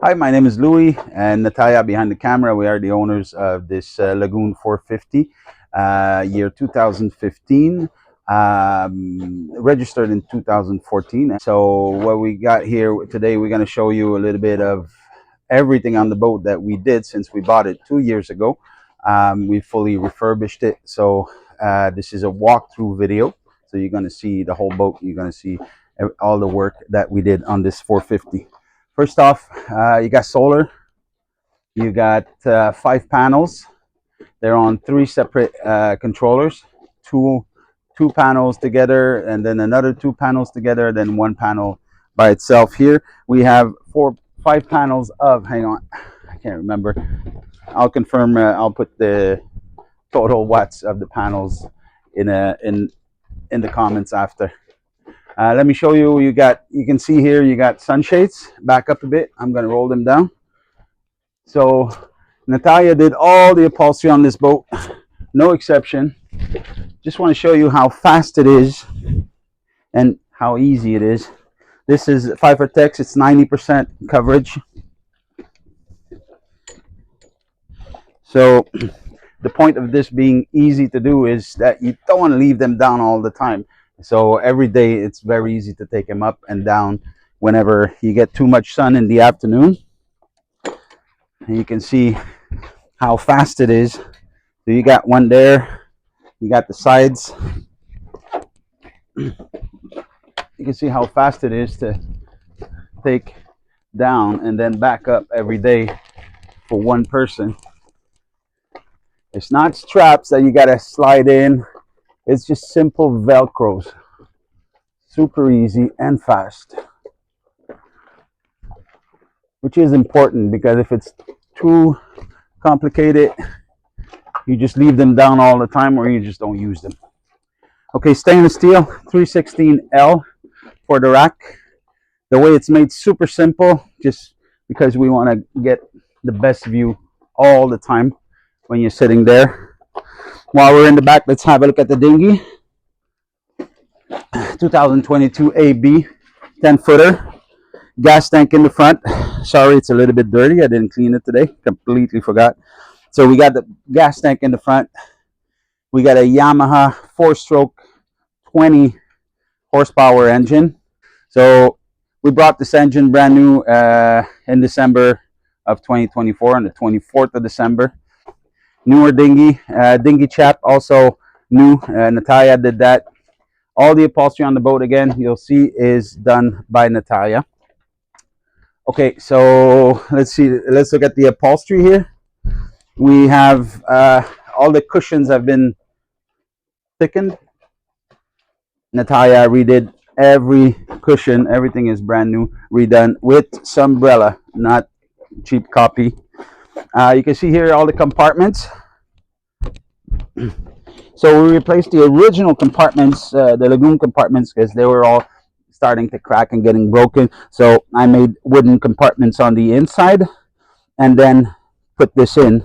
Hi, my name is Louis and Natalia behind the camera. We are the owners of this Lagoon 450, year 2015, registered in 2014. So what we got here today, we're going to show you a little bit of everything on the boat that we did since we bought it 2 years ago. We fully refurbished it. So this is a walkthrough video. So you're going to see the whole boat. You're going to see all the work that we did on this 450. First off, you got solar. You got 5 panels. They're on 3 separate controllers. Two panels together, and then another 2 panels together, then 1 panel by itself. Here we have 5 panels of. Hang on, I can't remember. I'll confirm. I'll put the total watts of the panels in the comments after. Let me show you. You can see here you got sunshades. Back up a bit. I'm going to roll them down. So Natalia did all the upholstery on this boat, no exception. Just want to show you how fast it is and how easy it is. This is Tex. It's 90% coverage. So the point of this being easy to do is that you don't want to leave them down all the time. So every day it's very easy to take them up and down whenever you get too much sun in the afternoon. And you can see how fast it is. So you got one there. You got the sides. You can see how fast it is to take down and then back up every day for one person. It's not straps that you gotta slide in. It's just simple Velcros. Super easy and fast. Which is important, because if it's too complicated, you just leave them down all the time or you just don't use them. Okay, stainless steel 316L for the rack. The way it's made, super simple, just because we want to get the best view all the time when you're sitting there. While we're in the back, let's have a look at the dinghy. 2022 AB 10-footer. Gas tank in the front. Sorry, it's a little bit dirty. I didn't clean it today. Completely forgot. So we got the gas tank in the front. We got a Yamaha 4-stroke 20 horsepower engine. So we brought this engine brand new in December of 2024, on the 24th of December. Newer dinghy, dinghy chap also new. Natalia did that. All the upholstery on the boat, again, you'll see, is done by Natalia. Okay, so let's see. Let's look at the upholstery here. We have all the cushions have been thickened. Natalia redid every cushion. Everything is brand new, redone with Sunbrella, not cheap copy. You can see here all the compartments. So we replaced the original compartments, the Lagoon compartments, because they were all starting to crack and getting broken. So I made wooden compartments on the inside and then put this in,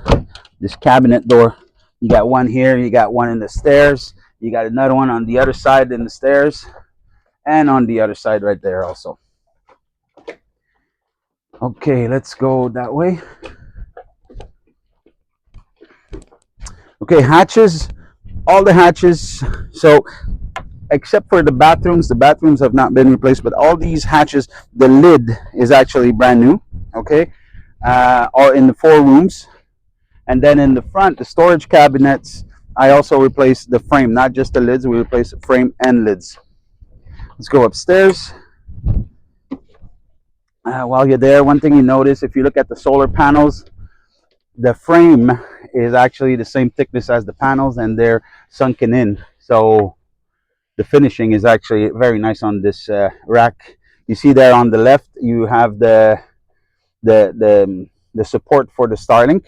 this cabinet door. You got one here, you got one in the stairs, you got another one on the other side in the stairs, and on the other side right there also. Okay, let's go that way. Okay, hatches, all the hatches. So except for the bathrooms have not been replaced, but all these hatches, the lid is actually brand new. Okay, all in the 4 rooms. And then in the front, the storage cabinets, I also replaced the frame, not just the lids. We replaced the frame and lids. Let's go upstairs. While you're there, one thing you notice, if you look at the solar panels, the frame is actually the same thickness as the panels, and they're sunken in. So the finishing is actually very nice on this rack. You see there on the left, you have the support for the Starlink.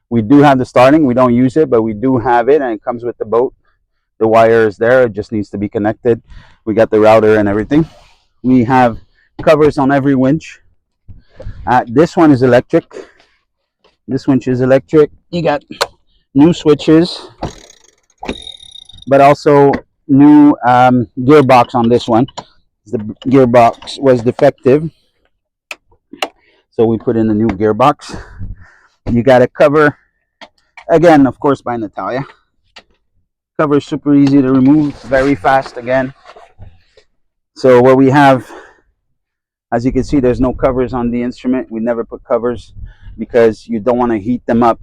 We do have the Starlink. We don't use it, but we do have it, and it comes with the boat. The wire is there. It just needs to be connected. We got the router and everything. We have covers on every winch. This one is electric. This winch is electric. You got new switches, but also new gearbox on this one. The gearbox was defective. So we put in a new gearbox. You got a cover, again, of course, by Natalia. Cover is super easy to remove, very fast again. So what we have, as you can see, there's no covers on the instrument. We never put covers because you don't want to heat them up.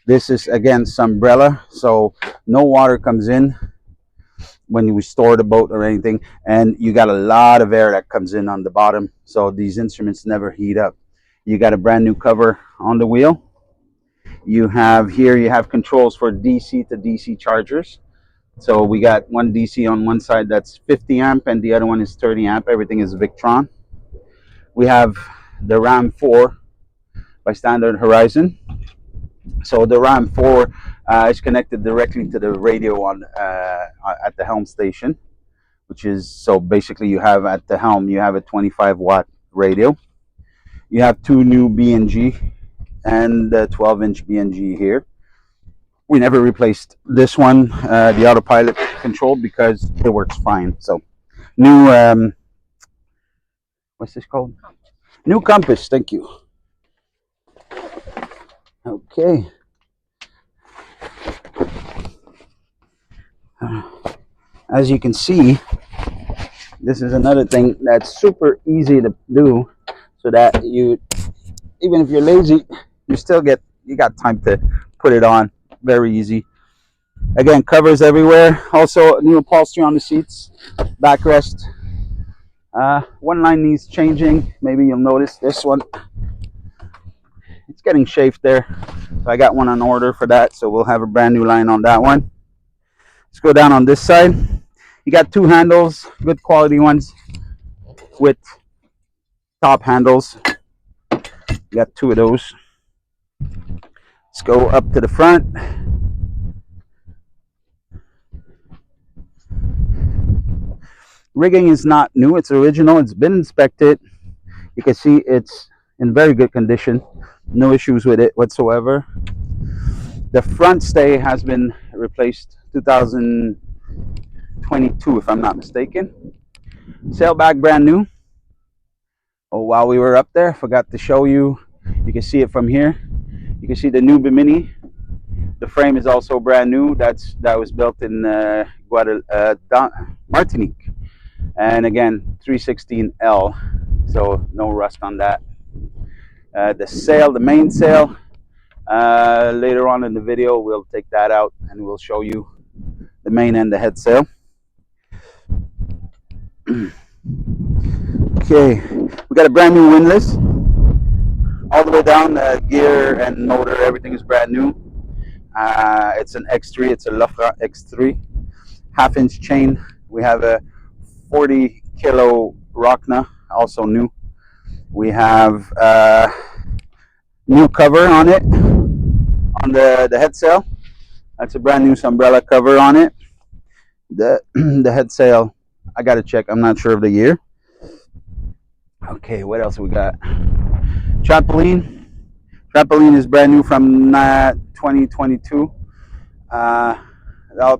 This is, again, umbrella, so no water comes in when we store the boat or anything, and you got a lot of air that comes in on the bottom, so these instruments never heat up. You got a brand new cover on the wheel. You have here, you have controls for DC to DC chargers. So we got one DC on one side that's 50 amp and the other one is 30 amp. Everything is Victron. We have the Ram 4 by Standard Horizon. So the Ram 4 is connected directly to the radio on at the Helm station, which is, so basically you have at the Helm, you have a 25-watt radio. You have two new BNG and the 12-inch BNG here. We never replaced this one, the autopilot control, because it works fine. So new, what's this called? New compass, thank you. Okay. As you can see, this is another thing that's super easy to do, so that you, even if you're lazy, you got time to put it on. Very easy. Again, covers everywhere. Also, new upholstery on the seats, backrest. One line needs changing. Maybe you'll notice this one, it's getting chafed there. So I got one on order for that, so we'll have a brand new line on that one. Let's go down on this side. You got two handles, good quality ones with top handles. You got two of those. Let's go up to the front. Rigging is not new, it's original, it's been inspected. You can see it's in very good condition, no issues with it whatsoever. The front stay has been replaced 2022, if I'm not mistaken. Sailback brand new. Oh, while we were up there, forgot to show you. You can see it from here. You can see the new Bimini. The frame is also brand new. That was built in Martinique, and again 316L, so no rust on that. The sail, the main sail, later on in the video we'll take that out and we'll show you the main and the head sail. Okay, we got a brand new windlass all the way down. Gear and motor, everything is brand new. It's an X3, it's a Lafra X3, half-inch chain. We have a 40 kilo Rockna, also new. We have new cover on it, on the head sail. That's a brand new umbrella cover on it. The head sail, I gotta check, I'm not sure of the year. Okay, what else we got? Trampoline is brand new from 2022. I'll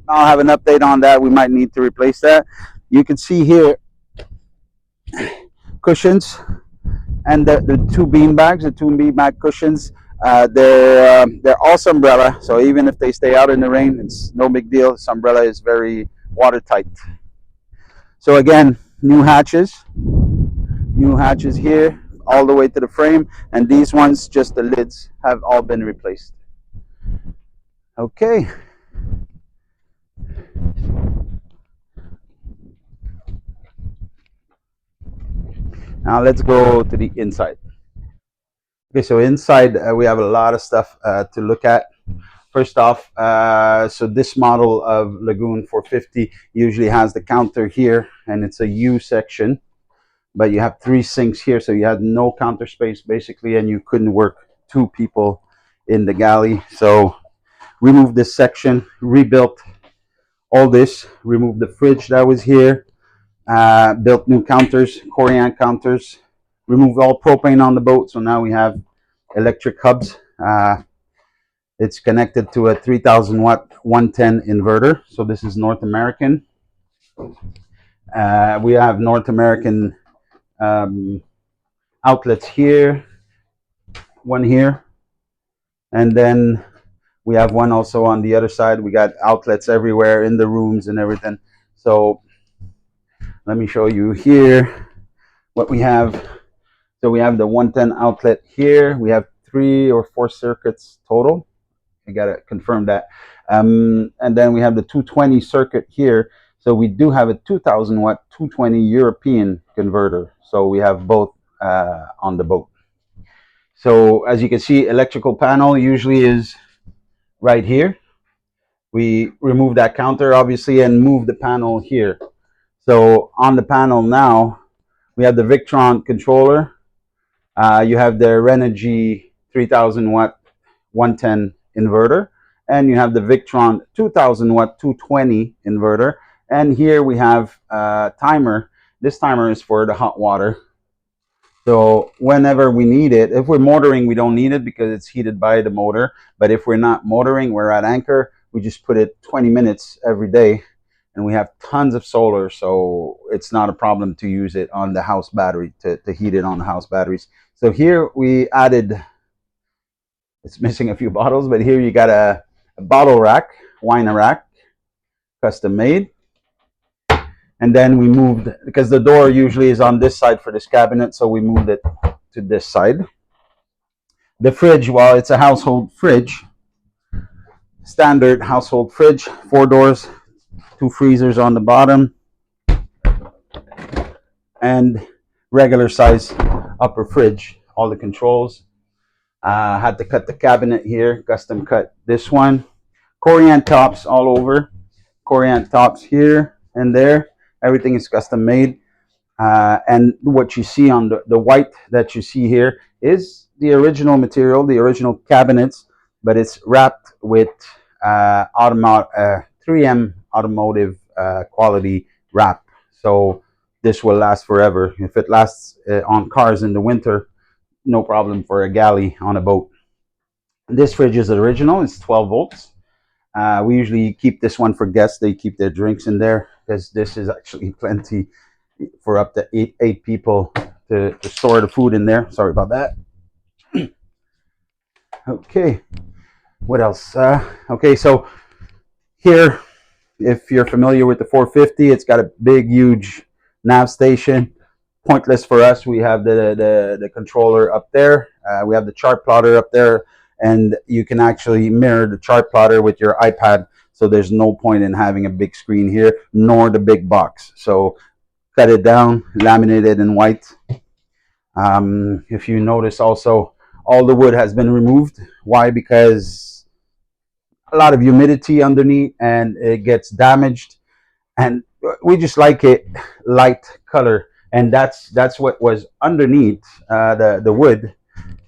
have an update on that. We might need to replace that. You can see here cushions and the two bean bags, the two bean bag cushions. They're also umbrella, so even if they stay out in the rain, it's no big deal. This umbrella is very watertight. So again, new hatches here all the way to the frame, and these ones, just the lids, have all been replaced. Okay. Now let's go to the inside. Okay, so inside we have a lot of stuff to look at. First off, so this model of Lagoon 450 usually has the counter here, and it's a U section, but you have three sinks here, so you had no counter space basically, and you couldn't work two people in the galley. So removed this section, rebuilt all this, removed the fridge that was here, built new counters, Corian counters, removed all propane on the boat, so now we have electric hubs. It's connected to a 3000 watt 110 inverter, so this is North American. We have North American outlets here. one here, and then we have one also on the other side. We got outlets everywhere in the rooms and everything. So let me show you here what we have. So we have the 110 outlet here. We have 3 or 4 circuits total. I gotta confirm that. And then we have the 220 circuit here. So we do have a 2000 watt 220 European converter. So we have both on the boat. So as you can see, electrical panel usually is right here. We remove that counter obviously and move the panel here. So on the panel now, we have the Victron controller. You have the Renogy 3000 watt 110 inverter, and you have the Victron 2000 watt 220 inverter. And here we have a timer. This timer is for the hot water. So whenever we need it, if we're motoring, we don't need it because it's heated by the motor. But if we're not motoring, we're at anchor, we just put it 20 minutes every day. And we have tons of solar, so it's not a problem to use it on the house battery, to heat it on the house batteries. So here we added, it's missing a few bottles, but here you got a bottle rack, wine rack, custom made. And then we moved, because the door usually is on this side for this cabinet, so we moved it to this side. The fridge, well, it's a household fridge, standard household fridge, 4 doors, 2 freezers on the bottom, and regular size upper fridge. All the controls. Had to cut the cabinet here, custom cut this one. Corian tops all over. Corian tops here and there. Everything is custom made. And what you see on the white that you see here is the original material, the original cabinets, but it's wrapped with 3M automotive quality wrap. So this will last forever. If it lasts on cars in the winter, no problem for a galley on a boat. This fridge is original. It's 12 volts. We usually keep this one for guests. They keep their drinks in there because this is actually plenty for up to eight people to store the food in there. Sorry about that. Okay, what else? Okay, so here, if you're familiar with the 450, it's got a big, huge nav station. Pointless for us. We have the controller up there. We have the chart plotter up there, and you can actually mirror the chart plotter with your iPad. So there's no point in having a big screen here, nor the big box. So cut it down, laminated in white. If you notice also, all the wood has been removed. Why? Because a lot of humidity underneath and it gets damaged. And we just like it light color. And that's what was underneath the wood.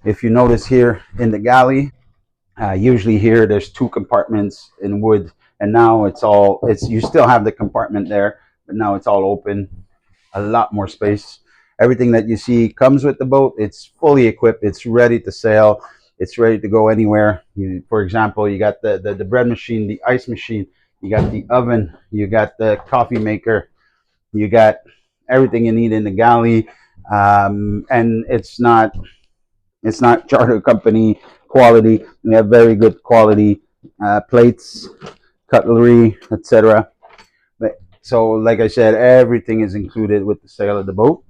If you notice here in the galley, usually here there's 2 compartments in wood. And now you still have the compartment there, but now it's all open. A lot more space. Everything that you see comes with the boat. It's fully equipped. It's ready to sail. It's ready to go anywhere. For example, you got the bread machine, the ice machine, you got the oven, you got the coffee maker, you got everything you need in the galley. And it's not charter company quality. We have very good quality plates, cutlery, etc. So like I said, everything is included with the sale of the boat.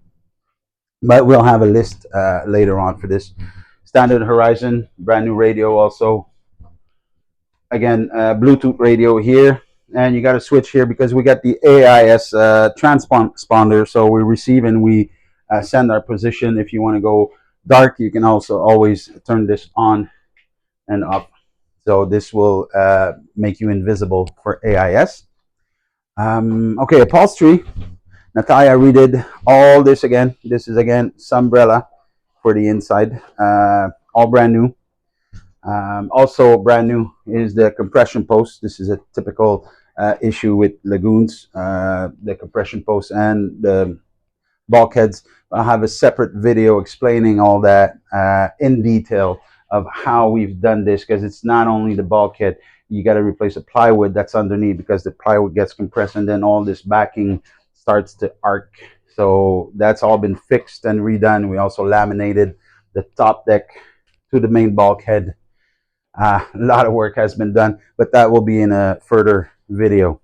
But we'll have a list later on for this. Standard Horizon, brand new radio also. Again, Bluetooth radio here. And you got to switch here because we got the AIS transponder. So we receive and we send our position. If you want to go dark, you can also always turn this on and off. So this will make you invisible for AIS. Okay, upholstery. Natalia redid all this again. This is again Sunbrella for the inside, all brand new. Also brand new is the compression post. This is a typical issue with Lagoons, the compression post and the bulkheads. I'll have a separate video explaining all that in detail of how we've done this, because it's not only the bulkhead. You got to replace the plywood that's underneath because the plywood gets compressed and then all this backing starts to arc. So that's all been fixed and redone. We also laminated the top deck to the main bulkhead. A lot of work has been done, but that will be in a further video.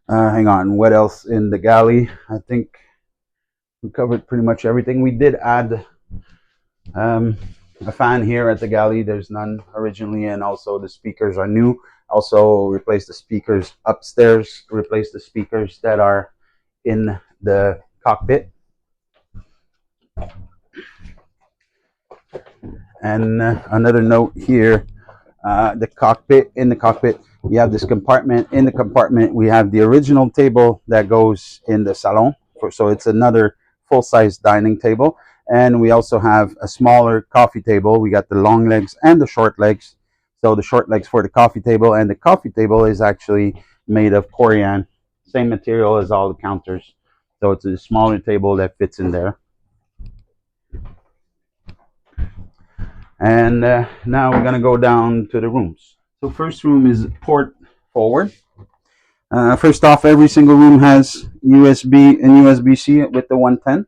Hang on, what else in the galley? I think we covered pretty much everything. We did add a fan here at the galley. There's none originally, and also the speakers are new. Also replace the speakers upstairs, replace the speakers that are in the cockpit. And another note here, the cockpit, in the cockpit we have this compartment. In the compartment we have the original table that goes in the salon, so it's another full-size dining table. And we also have a smaller coffee table. We got the long legs and the short legs. So the short legs for the coffee table, and the coffee table is actually made of Corian, same material as all the counters. So it's a smaller table that fits in there. And now we're gonna go down to the rooms. So first room is port forward. First off, every single room has USB and USB-C with the 110.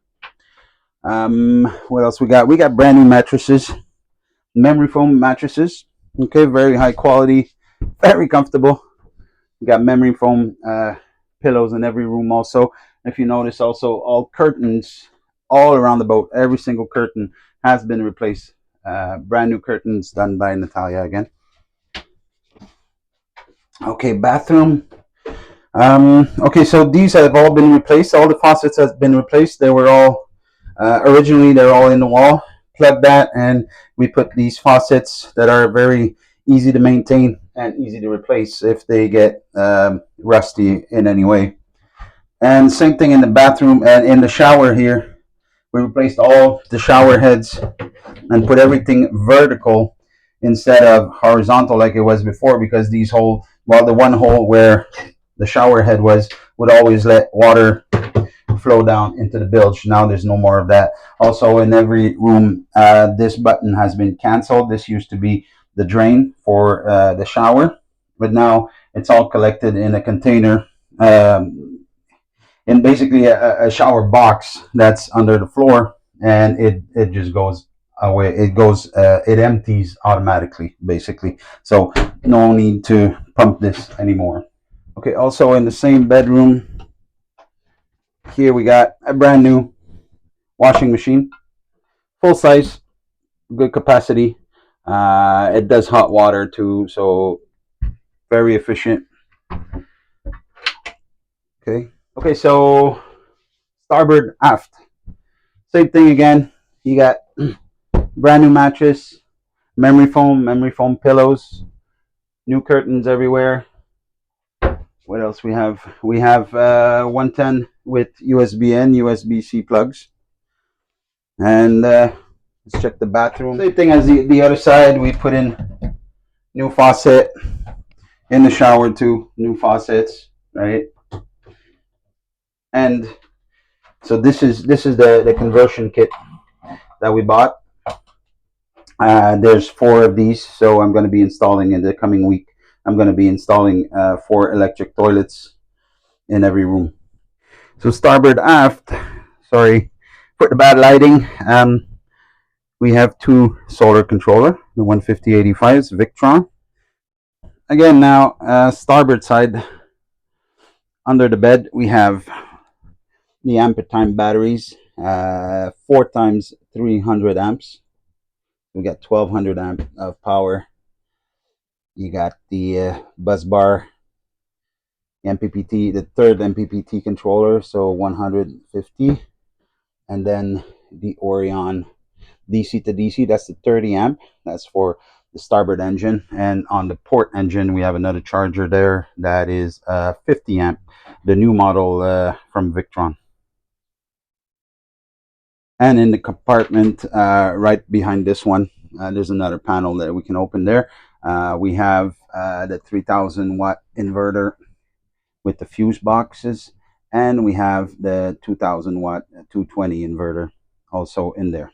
What else we got? We got brand new mattresses, memory foam mattresses. Okay, very high quality, very comfortable. We got memory foam pillows in every room. Also, if you notice, also all curtains all around the boat, every single curtain has been replaced. Brand new curtains done by Natalia again. Okay, bathroom. Okay, so these have all been replaced. All the faucets have been replaced. They were all originally they're all in the wall. Plug that, and we put these faucets that are very easy to maintain and easy to replace if they get rusty in any way. And same thing in the bathroom and in the shower here. We replaced all the shower heads and put everything vertical instead of horizontal like it was before, because these hole, well, the one hole where the shower head was would always let water flow down into the bilge. Now there's no more of that. Also in every room, this button has been canceled. This used to be the drain for the shower, but now it's all collected in a container, in basically a shower box that's under the floor, and it just goes away. It goes, it empties automatically, basically. So no need to pump this anymore. Okay, also in the same bedroom here we got a brand new washing machine, full size, good capacity. It does hot water too, so very efficient. Okay, so starboard aft, same thing again. You got brand new mattress, memory foam pillows, new curtains everywhere. What else we have? We have 110 with USB-N, USB-C plugs. And let's check the bathroom. Same thing as the other side. We put in new faucet in the shower too. New faucets, right? And so this is the conversion kit that we bought. There's 4 of these, so I'm going to be installing in the coming week. I'm going to be installing 4 electric toilets in every room. So starboard aft, sorry for the bad lighting. We have 2 solar controller, the 15085s Victron. Again, now starboard side, under the bed we have the Ampertime batteries, 4 times 300 amps. We got 1200 amp of power. You got the bus bar MPPT, the 3rd MPPT controller, so 150, and then the Corian DC to DC, that's the 30 amp. That's for the starboard engine. And on the port engine we have another charger there that is 50 amp, the new model from Victron. And in the compartment right behind this one, there's another panel that we can open there. We have the 3000 watt inverter with the fuse boxes, and we have the 2000 watt 220 inverter also in there.